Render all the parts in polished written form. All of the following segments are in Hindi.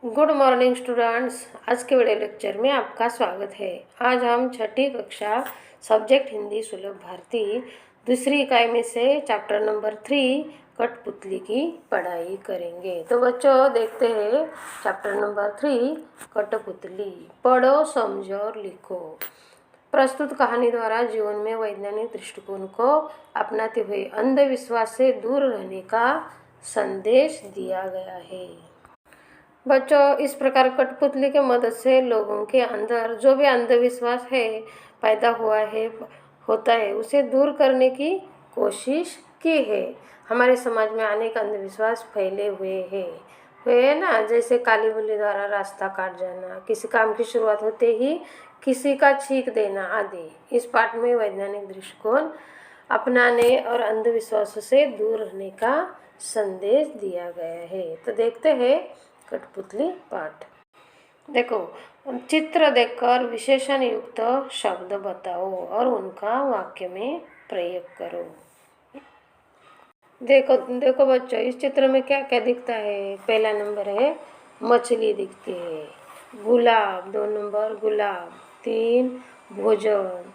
Good morning students. आज के वीडियो लेक्चर में आपका स्वागत है। आज हम छठी कक्षा सब्जेक्ट हिंदी सुलभ भारती दूसरी इकाई में से चैप्टर नंबर 3 कठपुतली की पढ़ाई करेंगे। तो बच्चों देखते हैं चैप्टर नंबर 3 कठपुतली। पढ़ो, समझो और लिखो। प्रस्तुत कहानी द्वारा जीवन में वैज्ञानिक दृष्टिकोण को अपनाते हुए अंधविश्वास से दूर रहने का संदेश दिया गया है। बच्चों, इस प्रकार कठपुतली के मदद से लोगों के अंदर जो भी अंधविश्वास है पैदा होता है उसे दूर करने की कोशिश की है। हमारे समाज में अनेक अंधविश्वास फैले हुए हैं ना, जैसे काली बिल्ली द्वारा रास्ता काट जाना, किसी काम की शुरुआत होते ही किसी का छींक देना आदि। इस पाठ में वैज्ञानिक दृष्टिकोण अपनाने और अंधविश्वासों से दूर रहने का संदेश दिया गया है। तो देखते हैं कठपुतली पाठ। देखो, चित्र देखकर विशेषण युक्त शब्द बताओ और उनका वाक्य में प्रयोग करो। देखो देखो बच्चों, इस चित्र में क्या क्या दिखता है। पहला नंबर है मछली दिखती है, गुलाब 2 नंबर गुलाब, 3 भोजन,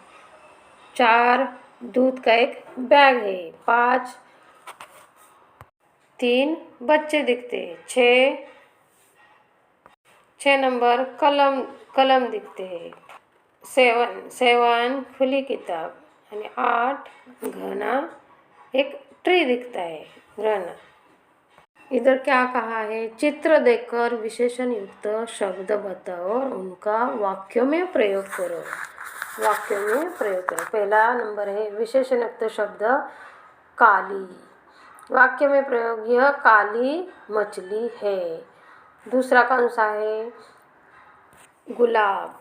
4 दूध का एक बैग है, 5 3 बच्चे दिखते हैं, 6 नंबर कलम दिखते हैं, 7 खुली किताब आणि 8 घना एक ट्री दिखता है घना। इधर क्या कहा है, चित्र देखकर विशेषण युक्त शब्द बताओ और उनका वाक्यों में प्रयोग करो। वाक्यों में प्रयोग करो। पहला नंबर है विशेषण युक्त शब्द काली। वाक्य में प्रयोग, यह काली मछली है। दूसरा कौन सा है, गुलाब,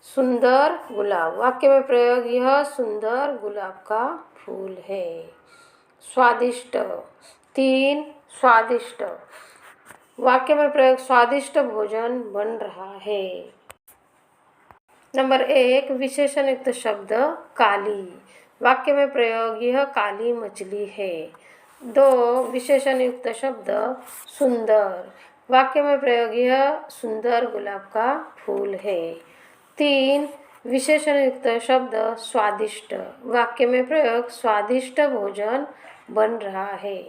सुंदर गुलाब। वाक्य में प्रयोग, यह सुंदर गुलाब का फूल है। स्वादिष्ट, 3 स्वादिष्ट। वाक्य में प्रयोग, स्वादिष्ट भोजन बन रहा है। नंबर 1 विशेषण युक्त शब्द काली। वाक्य में प्रयोग, यह काली मछली है। 2 विशेषण युक्त शब्द सुंदर। वाक्य में प्रयोग, यह सुंदर गुलाब का फूल है। 3 विशेषण युक्त शब्द स्वादिष्ट। वाक्य में प्रयोग, स्वादिष्ट भोजन बन रहा है।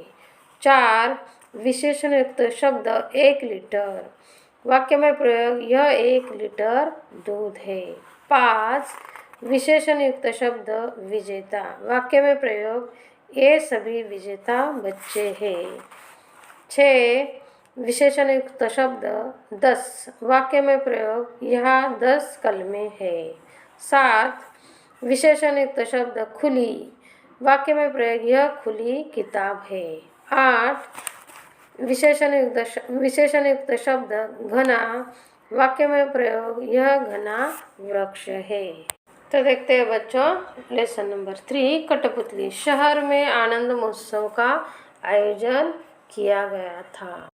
4 विशेषण युक्त शब्द 1 लीटर। वाक्य में प्रयोग, यह 1 लीटर दूध है। 5 विशेषण युक्त शब्द विजेता। वाक्य में प्रयोग, ये सभी विजेता बच्चे हैं। 6 विशेषण युक्त शब्द 10। वाक्य में प्रयोग, यहाँ 10 कलमें है। 7 विशेषण युक्त शब्द खुली। वाक्य में प्रयोग, यह खुली किताब है। 8 विशेषण युक्त शब्द घना। वाक्य में प्रयोग, यह घना वृक्ष है। तो देखते हैं बच्चों लेसन नंबर 3 कठपुतली। शहर में आनंद महोत्सव का आयोजन किया गया था।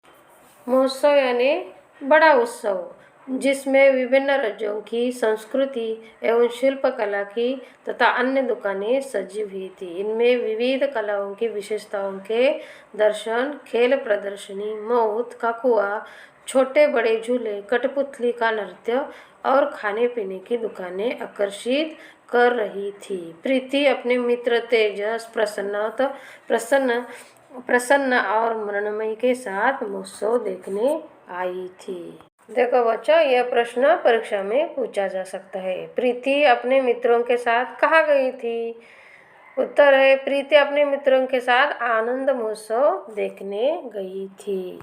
महोत्सव यानी बड़ा उत्सव, जिसमें विभिन्न राज्यों की संस्कृति एवं शिल्पकला की तथा अन्य दुकानें सजी हुई थी। इनमें विविध कलाओं की विशेषताओं के दर्शन, खेल प्रदर्शनी, मौत का कुआं, छोटे बड़े झूले, कठपुतली का नृत्य और खाने पीने की दुकानें आकर्षित कर रही थी। प्रीति अपने मित्र तेजस, प्रसन्न और मृण्मयी के साथ महोत्सव देखने आई थी। देखो बच्चों, यह प्रश्न परीक्षा में पूछा जा सकता है। प्रीति अपने मित्रों के साथ कहाँ गई थी? उत्तर है, प्रीति अपने मित्रों के साथ आनंद महोत्सव देखने गई थी।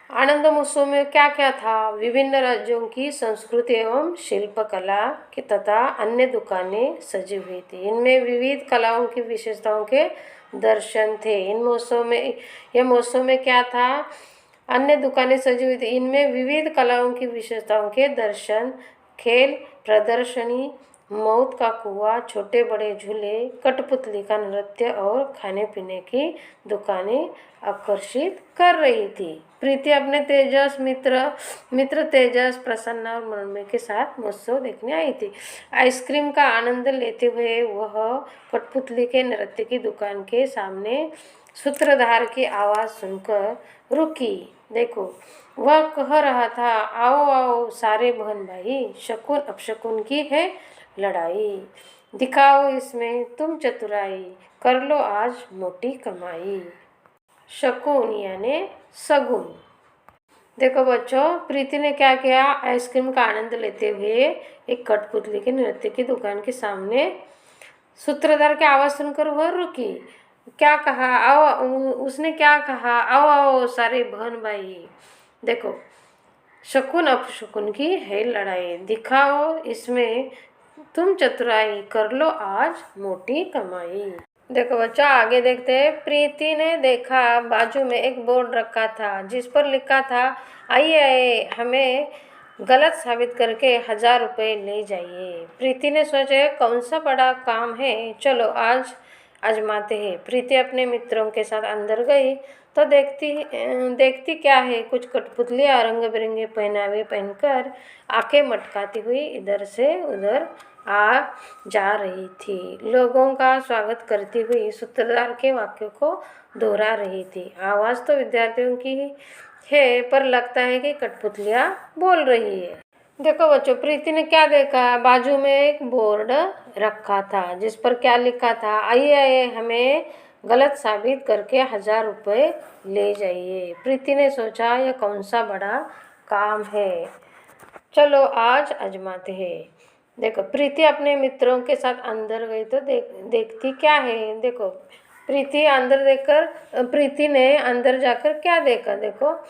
आनंद महोत्सव में क्या क्या था? विभिन्न राज्यों की संस्कृति एवं शिल्पकला की तथा अन्य दुकानें सजी हुई थी। इनमें विविध कलाओं की विशेषताओं के दर्शन थे। यह महोत्सव में क्या था? अन्य दुकानें सजी हुई थी। इनमें विविध कलाओं की विशेषताओं के दर्शन, खेल प्रदर्शनी, मौत का कुआं, छोटे बड़े झूले, कठपुतली का नृत्य और खाने पीने की दुकानें आकर्षित कर रही थी। प्रीति अपने मित्र तेजस, प्रसन्न और मृण्मयी के साथ महोत्सव देखने आई थी। आइसक्रीम का आनंद लेते हुए वह कठपुतली के नृत्य की दुकान के सामने सूत्रधार की आवाज़ सुनकर रुकी। देखो, वह कह रहा था, आओ आओ सारे बहन भाई, शकुन अपशकुन की है लड़ाई। दिखाओ इसमें तुम चतुराई, कर लो आज मोटी कमाई। शकुन यानी सगुन। देखो बच्चों, प्रीति ने क्या किया, आइसक्रीम का आनंद लेते हुए एक कठपुतली के नृत्य की दुकान के सामने सूत्रधार की आवाज़ सुनकर वह रुकी। क्या कहा, आओ, उसने क्या कहा, आओ आओ सारे बहन भाई। देखो, शकुन अपशकुन की है लड़ाई, दिखाओ इसमें तुम चतुराई, कर लो आज मोटी कमाई। देखो बच्चा, आगे देखते हैं। प्रीति ने देखा बाजू में एक बोर्ड रखा था जिस पर लिखा था, आइए आइए हमें गलत साबित करके 1000 रुपये ले जाइए। प्रीति ने सोचा, कौन सा बड़ा काम है, चलो आज आजमाते हैं। प्रीति अपने मित्रों के साथ अंदर गई तो देखती क्या है, कुछ कठपुतलियाँ रंग बिरंगे पहनावे पहनकर आंखें मटकाती हुई इधर से उधर आ जा रही थी। लोगों का स्वागत करती हुई सूत्रधार के वाक्यों को दोहरा रही थी। आवाज़ तो विद्यार्थियों की है, पर लगता है कि कठपुतलियाँ बोल रही है। देखो बच्चों, प्रीति ने क्या देखा, बाजू में एक बोर्ड रखा था जिस पर क्या लिखा था, आइए आइए हमें गलत साबित करके 1000 रुपये ले जाइए। प्रीति ने सोचा, यह कौन सा बड़ा काम है, चलो आज आजमाते हैं। देखो, प्रीति अपने मित्रों के साथ अंदर गई तो देखती क्या है। देखो, प्रीति ने अंदर जाकर क्या देखा। देखो,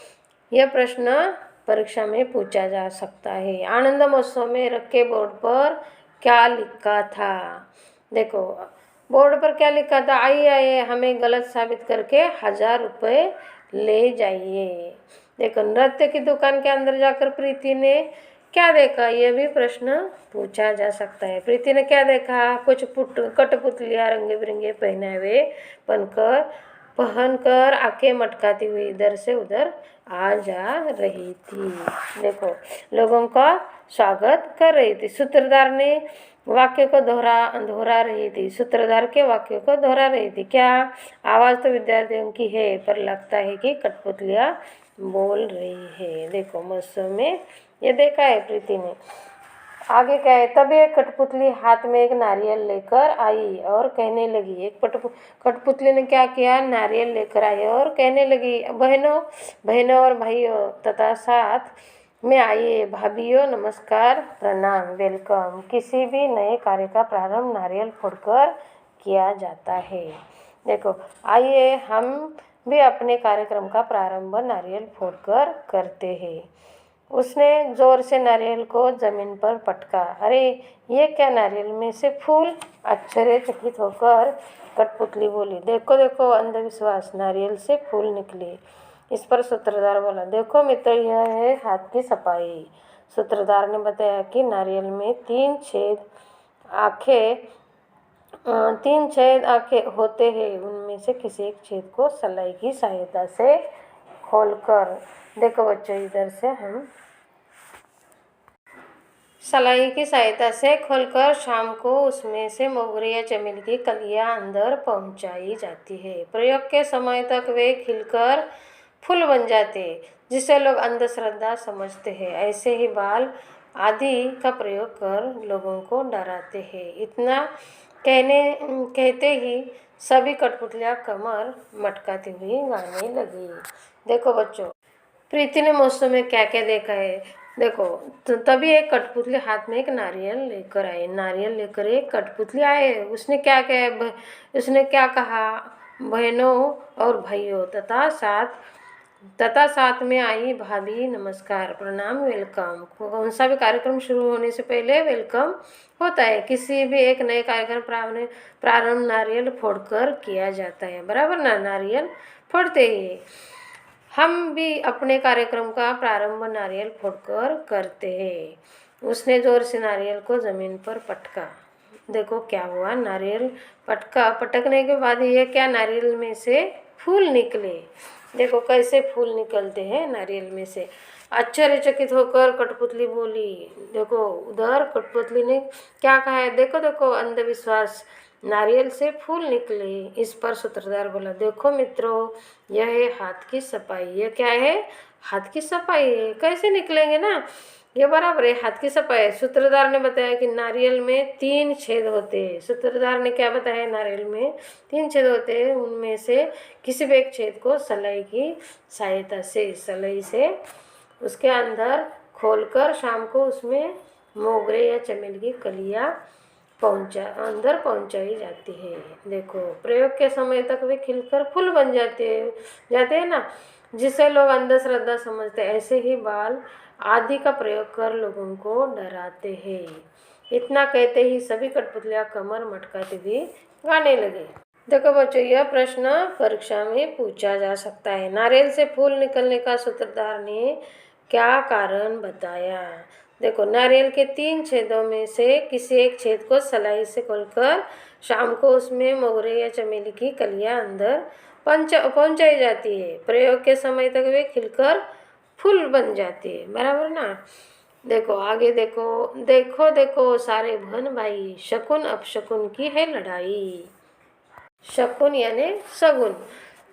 यह प्रश्न परीक्षा में पूछा जा सकता है। आनंद महोत्सव में रखे बोर्ड पर क्या लिखा था। देखो, बोर्ड पर क्या लिखा था, आइए आइए हमें गलत साबित करके 1000 रुपये ले जाइए। देखो, नृत्य की दुकान के अंदर जाकर प्रीति ने क्या देखा, यह भी प्रश्न पूछा जा सकता है। प्रीति ने क्या देखा, कुछ कठपुतलियाँ रंगे बिरंगे पहनावे पहनकर आंखें मटकाती हुई इधर से उधर आ जा रही थी। देखो, लोगों का स्वागत कर रही थी। सूत्रधार ने वाक्य को दोहरा रही थी। सूत्रधार के वाक्य को दोहरा रही थी। क्या, आवाज़ तो विद्यार्थियों की है, पर लगता है कि कठपुतलियाँ बोल रही है। देखो, महोत्सव में ये देखा है प्रीति ने। आगे क्या है, तभी एक कठपुतली हाथ में एक नारियल लेकर आई और कहने लगी। एक कठपुतली ने क्या किया, नारियल लेकर आई और कहने लगी, बहनों और भाइयों तथा साथ में आइए भाभीयों, नमस्कार, प्रणाम, वेलकम। किसी भी नए कार्य का प्रारंभ नारियल फोड़कर किया जाता है। देखो, आइए हम भी अपने कार्यक्रम का प्रारंभ नारियल फोड़कर करते हैं। उसने जोर से नारियल को जमीन पर पटका। अरे, ये क्या, नारियल में से फूल। आश्चर्यचकित होकर कठपुतली बोली, देखो देखो अंधविश्वास, नारियल से फूल निकले। इस पर सूत्रधार बोला, देखो मित्र, यह है हाथ की सफाई। सूत्रधार ने बताया कि नारियल में 3 छेद आंखें होते हैं। उनमें से किसी एक छेद को सलाई की सहायता से खोलकर, देखो बच्चों, इधर से हम सलाई की सहायता से खोलकर शाम को उसमें से मोगरे या चमेली की कलियां अंदर पहुंचाई जाती है। प्रयोग के समय तक वे खिलकर फूल बन जाते, जिसे लोग अंधश्रद्धा समझते हैं। ऐसे ही बाल आदि का प्रयोग कर लोगों को डराते हैं। इतना कहते ही सभी कठपुतलियाँ कमर मटकाती हुई गाने लगी। देखो बच्चों, प्रीति ने मौसम में क्या क्या देखा है। देखो, तभी एक कठपुतली हाथ में एक नारियल लेकर आई। नारियल लेकर एक कठपुतली आए। उसने क्या कहा, बहनों और भाइयों तथा साथ में आई भाभी, नमस्कार, प्रणाम, वेलकम। कौन सा भी कार्यक्रम शुरू होने से पहले वेलकम होता है। किसी भी एक नए कार्यक्रम प्रारंभ नारियल फोड़कर किया जाता है, बराबर ना, नारियल फोड़ते ही। हम भी अपने कार्यक्रम का प्रारंभ नारियल फोड़कर करते हैं। उसने जोर से नारियल को जमीन पर पटका। देखो क्या हुआ, नारियल पटकने के बाद ये क्या, नारियल में से फूल निकले। देखो कैसे फूल निकलते हैं नारियल में से। आश्चर्यचकित होकर कठपुतली बोली, देखो उधर कठपुतली ने क्या कहा है, देखो देखो अंधविश्वास, नारियल से फूल निकले। इस पर सूत्रधार बोला, देखो मित्रों, यह है हाथ की सफाई। यह क्या है, हाथ की सफाई है, कैसे निकलेंगे ना, ये बराबर है, हाथ की सफाई है। सूत्रधार ने बताया कि नारियल में 3 छेद होते हैं। सूत्रधार ने क्या बताया, नारियल में 3 छेद होते हैं, उनमें से किसी भी एक छेद को सलाई की सहायता से, सलाई से उसके अंदर खोलकर शाम को उसमें मोगरे या चमेली की कलियां अंदर पहुंचाई जाती है। देखो, प्रयोग के समय तक वे खिलकर फूल बन जाते हैं ना, जिसे लोग अंधश्रद्धा समझते हैं। ऐसे ही बाल आदि का प्रयोग कर लोगों को डराते हैं। इतना कहते ही सभी कठपुतलियां कमर मटकाती हुई गाने लगे। देखो बच्चों, यह प्रश्न परीक्षा में पूछा जा सकता है। नारियल से फूल निकलने का सूत्रधार ने क्या कारण बताया। देखो, नारियल के 3 छेदों में से किसी एक छेद को सलाई से खोलकर शाम को उसमें मोगरे या चमेली की कलियां अंदर पहुंचाई जाती है। प्रयोग के समय तक वे खिलकर फूल बन जाती है, बराबर ना। देखो आगे, देखो देखो देखो सारे बहन भाई, शकुन अपशकुन की है लड़ाई। शकुन यानी सगुन,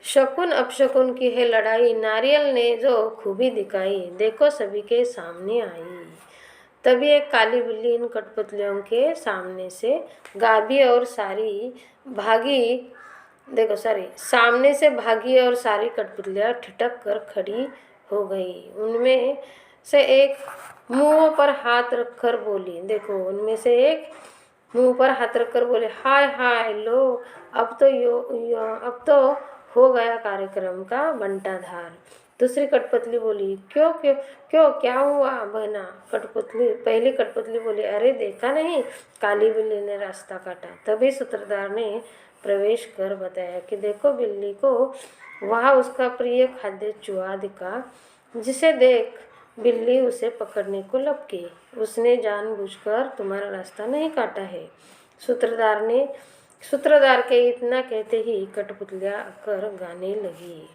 शकुन अपशकुन की है लड़ाई, नारियल ने जो खूबी दिखाई देखो सभी के सामने आई। तभी एक काली बिल्ली इन कठपुतलियों के सामने से गाभी और सारी भागी। देखो सामने से भागी और सारी कठपुतलियां ठिठक कर खड़ी हो गई। उनमें से एक मुंह पर हाथ रखकर बोली। देखो, उनमें से एक मुंह पर हाथ रखकर बोले, हाय हाय लो, अब तो हो गया कार्यक्रम का बंटाधार। दूसरी कठपुतली बोली, क्यों क्यों क्यों, क्या हुआ बहना। पहली कठपुतली बोली, अरे देखा नहीं, काली बिल्ली ने रास्ता काटा। तभी सूत्रधार ने प्रवेश कर बताया कि देखो, बिल्ली को वहाँ उसका प्रिय खाद्य चूहा दिखा, जिसे देख बिल्ली उसे पकड़ने को लपकी। उसने जानबूझकर तुम्हारा रास्ता नहीं काटा है। सूत्रधार के इतना कहते ही कठपुतलियां आकर गाने लगी।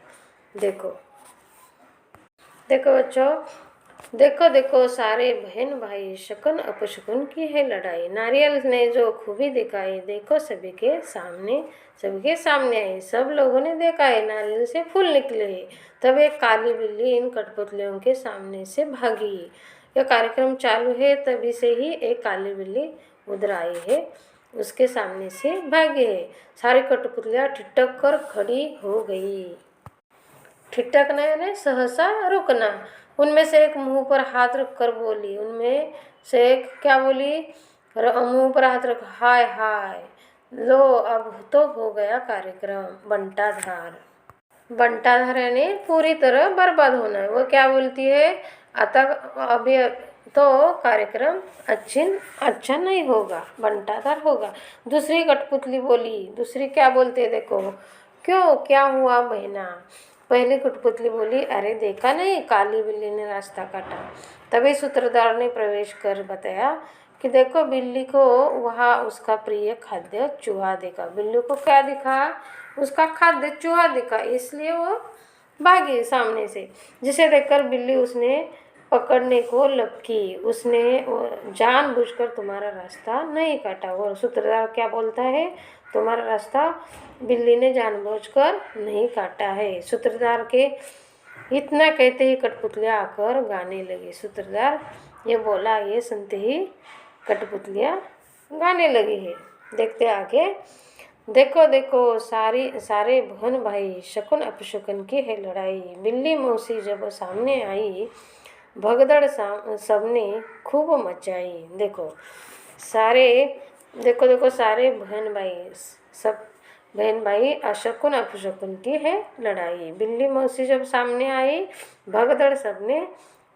देखो देखो बच्चों, देखो देखो सारे बहन भाई, शकुन अपशकुन की है लड़ाई, नारियल ने जो खूबी दिखाई देखो सभी के सामने आई। सब लोगों ने देखा है, नारियल से फूल निकले हैं। तब एक काली बिल्ली इन कठपुतलियों के सामने से भागी। यह कार्यक्रम चालू है, तभी से ही एक काली बिल्ली उधर आई है, उसके सामने से भागी है। सारी कठपुतलियां ठिठक कर खड़ी हो गई। ठिठकना यानी सहसा रुकना। उनमें से एक मुंह पर हाथ रखकर बोली। उनमें से एक क्या बोली, मुंह पर हाथ रख, हाय हाय लो, अब तो हो गया कार्यक्रम बंटाधार। बंटाधार यानी पूरी तरह बर्बाद होना है। वो क्या बोलती है, अभी तो कार्यक्रम अच्छा नहीं होगा, बंटाधार होगा। दूसरी कठपुतली बोली। दूसरी क्या बोलते, देखो, क्यों, क्या हुआ बहना। पहली कठपुतली बोली, अरे देखा नहीं, काली बिल्ली ने रास्ता काटा। तभी सूत्रधार ने प्रवेश कर बताया कि देखो, बिल्ली को वहाँ उसका प्रिय खाद्य चूहा दिखा। बिल्ली को क्या दिखा, उसका खाद्य चूहा दिखा, इसलिए वो भागी सामने से, जिसे देखकर बिल्ली उसने पकड़ने को लपकी। उसने जानबूझकर तुम्हारा रास्ता नहीं काटा। और सूत्रधार क्या बोलता है, तुम्हारा रास्ता बिल्ली ने जानबूझकर नहीं काटा है। सूत्रधार के इतना कहते ही कठपुतलियां आकर गाने लगी। सूत्रधार ये बोला, ये सुनते ही कठपुतलियां गाने लगी है। देखते आगे, देखो देखो सारे बहन भाई, शकुन अपशकुन की है लड़ाई। बिल्ली मौसी जब सामने आई, भगदड़ सबने खूब मचाई। देखो सारे बहन भाई, सब बहन भाई, अशकुन अपशकुन की है लड़ाई। बिल्ली मौसी जब सामने आई, भगदड़ सबने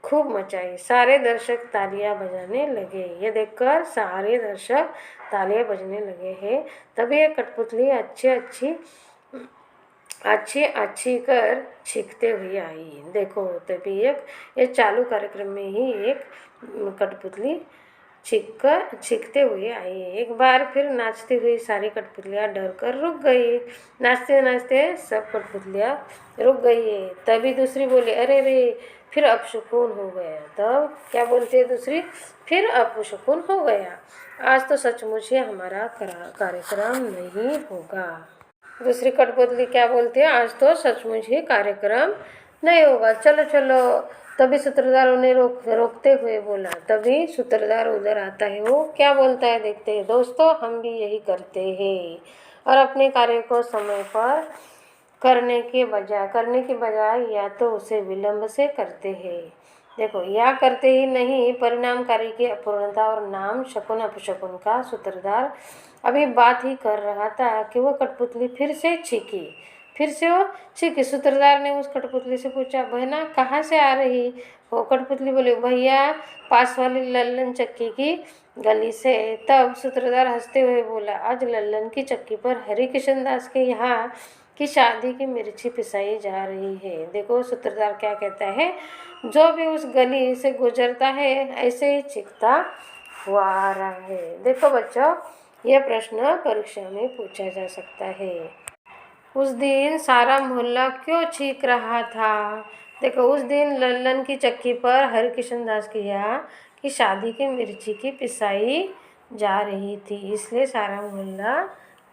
खूब मचाई। सारे दर्शक तालियां बजाने लगे। ये देखकर सारे दर्शक तालियां बजने लगे हैं। तभी एक कठपुतली अच्छी कर छींकते हुए आई। देखो, तभी ये चालू कार्यक्रम में ही एक कठपुतली छींकते हुए आई। एक बार फिर नाचती हुई सारी कठपुतलियां डर कर रुक गई। नाचते नाचते सब कठपुतलियां रुक गई है। तभी दूसरी बोली, अरे रे, फिर अपशकुन हो गया। तब क्या बोलते हैं दूसरी, फिर अपशकुन हो गया, आज तो सचमुच ही हमारा कार्यक्रम नहीं होगा। दूसरी कठपुतली क्या बोलती है, आज तो सचमुच ही कार्यक्रम नहीं होगा, चलो चलो। तभी सूत्रधार उन्हें रोकते हुए बोला। तभी सूत्रधार उधर आता है, वो क्या बोलता है देखते हैं दोस्तों। हम भी यही करते हैं और अपने कार्य को समय पर करने के बजाय या तो उसे विलंब से करते हैं। देखो, या करते ही नहीं, परिणाम कार्य की अपूर्णता और नाम शकुन अपशकुन का सूत्रधार अभी बात ही कर रहा था कि वो कठपुतली फिर से चीखी। वो चीखी। सूत्रधार ने उस कठपुतली से पूछा, बहना कहाँ से आ रही हो? कठपुतली बोली, भैया पास वाली लल्लन चक्की की गली से। तब सूत्रधार हंसते हुए बोला, आज लल्लन की चक्की पर हरि किशन दास के यहाँ की शादी की मिर्ची पिसाई जा रही है। देखो सूत्रधार क्या कहता है, जो भी उस गली से गुजरता है ऐसे ही चीखता हुआ आ रहा है। देखो बच्चों, यह प्रश्न परीक्षा में पूछा जा सकता है। उस दिन सारा मोहल्ला क्यों चीख रहा था? देखो, उस दिन लल्लन की चक्की पर हरिकिशन दास की यहाँ की शादी की मिर्ची की पिसाई जा रही थी, इसलिए सारा मोहल्ला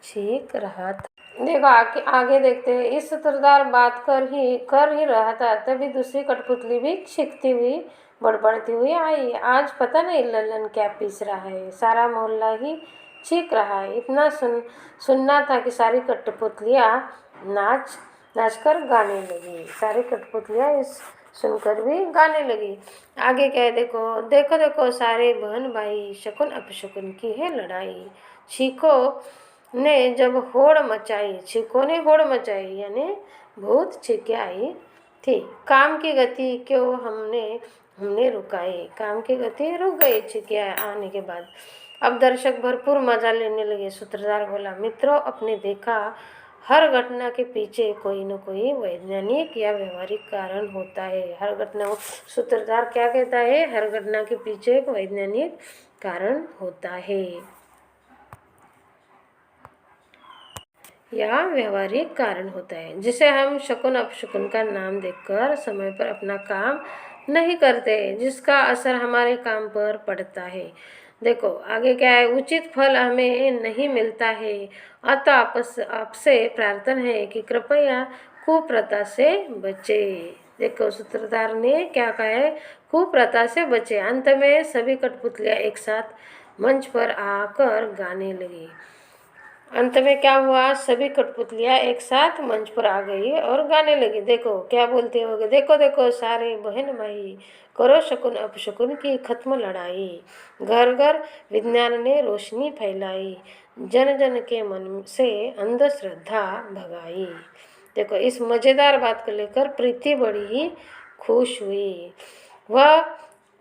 चीख रहा था। देखो आगे देखते हैं। इस सूत्रधार बात कर ही रहा था, तभी दूसरी कठपुतली भी चीखती हुई बड़बड़ती हुई आई। आज पता नहीं लल्लन क्या पीस रहा है, सारा मोहल्ला ही चीख रहा है। इतना सुनना था कि सारी कठपुतलियाँ नाच कर गाने लगी। सारी कठपुतलियाँ इस सुनकर भी गाने लगी। आगे क्या है देखो, देखो देखो सारे बहन भाई, शकुन अपशकुन की है लड़ाई। चीखो ने जब होड़ मचाई यानी बहुत चीखें आई थी। काम की गति क्यों हमने रुकाई, काम की गति रुक गई चीखें आने के बाद। अब दर्शक भरपूर मजा लेने लगे। सूत्रधार बोला, मित्रों आपने देखा, हर घटना के पीछे कोई न कोई वैज्ञानिक या व्यवहारिक कारण होता है। हर घटना, सूत्रधार क्या कहता है, हर घटना के पीछे एक वैज्ञानिक कारण होता है या व्यवहारिक कारण होता है, जिसे हम शकुन अपशकुन का नाम देकर समय पर अपना काम नहीं करते, जिसका असर हमारे काम पर पड़ता है। देखो आगे क्या है, उचित फल हमें नहीं मिलता है, अतः आपसे प्रार्थना है कि कृपया कुप्रथा से बचे। देखो सूत्रधार ने क्या कहा है, कुप्रथा से बचे। अंत में सभी कठपुतलियाँ एक साथ मंच पर आकर गाने लगी। अंत में क्या हुआ, सभी कठपुतलियाँ एक साथ मंच पर आ गई और गाने लगी। देखो क्या बोलते होगे, देखो देखो सारे बहन भाई, करो शकुन अपशकुन की खत्म लड़ाई। घर घर विज्ञान ने रोशनी फैलाई, जन जन के मन से अंधश्रद्धा भगाई। देखो इस मज़ेदार बात को लेकर प्रीति बड़ी ही खुश हुई। वह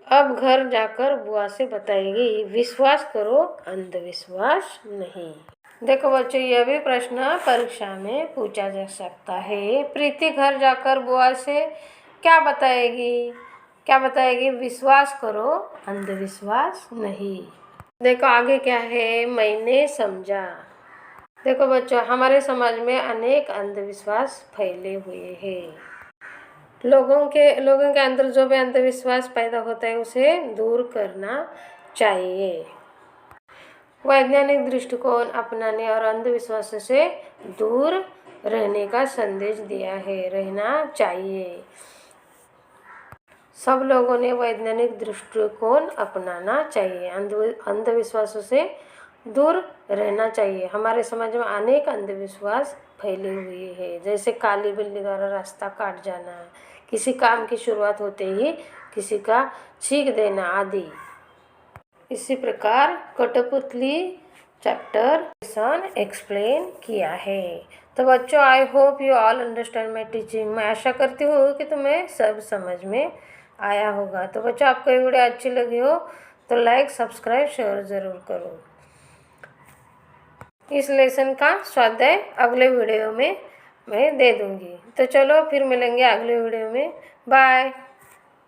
अब घर जाकर बुआ से बताएगी, विश्वास करो अंधविश्वास नहीं। देखो बच्चों, यह भी प्रश्न परीक्षा में पूछा जा सकता है। प्रीति घर जाकर बुआ से क्या बताएगी, विश्वास करो अंधविश्वास नहीं। देखो आगे क्या है, मैंने समझा। देखो बच्चों, हमारे समाज में अनेक अंधविश्वास फैले हुए हैं। लोगों के अंदर जो भी अंधविश्वास पैदा होता है उसे दूर करना चाहिए। वैज्ञानिक दृष्टिकोण अपनाने और अंधविश्वास से दूर रहने का संदेश दिया है, रहना चाहिए। सब लोगों ने वैज्ञानिक दृष्टिकोण अपनाना चाहिए, अंधविश्वासों से दूर रहना चाहिए। हमारे समाज में अनेक अंधविश्वास फैले हुए हैं, जैसे काली बिल्ली द्वारा रास्ता काट जाना, किसी काम की शुरुआत होते ही किसी का छींक देना आदि। इसी प्रकार कठपुतली चैप्टर एक्सप्लेन किया है। तो बच्चों, I hope you all understand my teaching. मैं आशा करती हूँ कि तुम्हें सब समझ में आया होगा। तो बच्चों, आपको ये वीडियो अच्छी लगी हो तो लाइक सब्सक्राइब शेयर ज़रूर करो। इस लेसन का स्वाध्याय अगले वीडियो में मैं दे दूँगी। तो चलो फिर मिलेंगे अगले वीडियो में। बाय।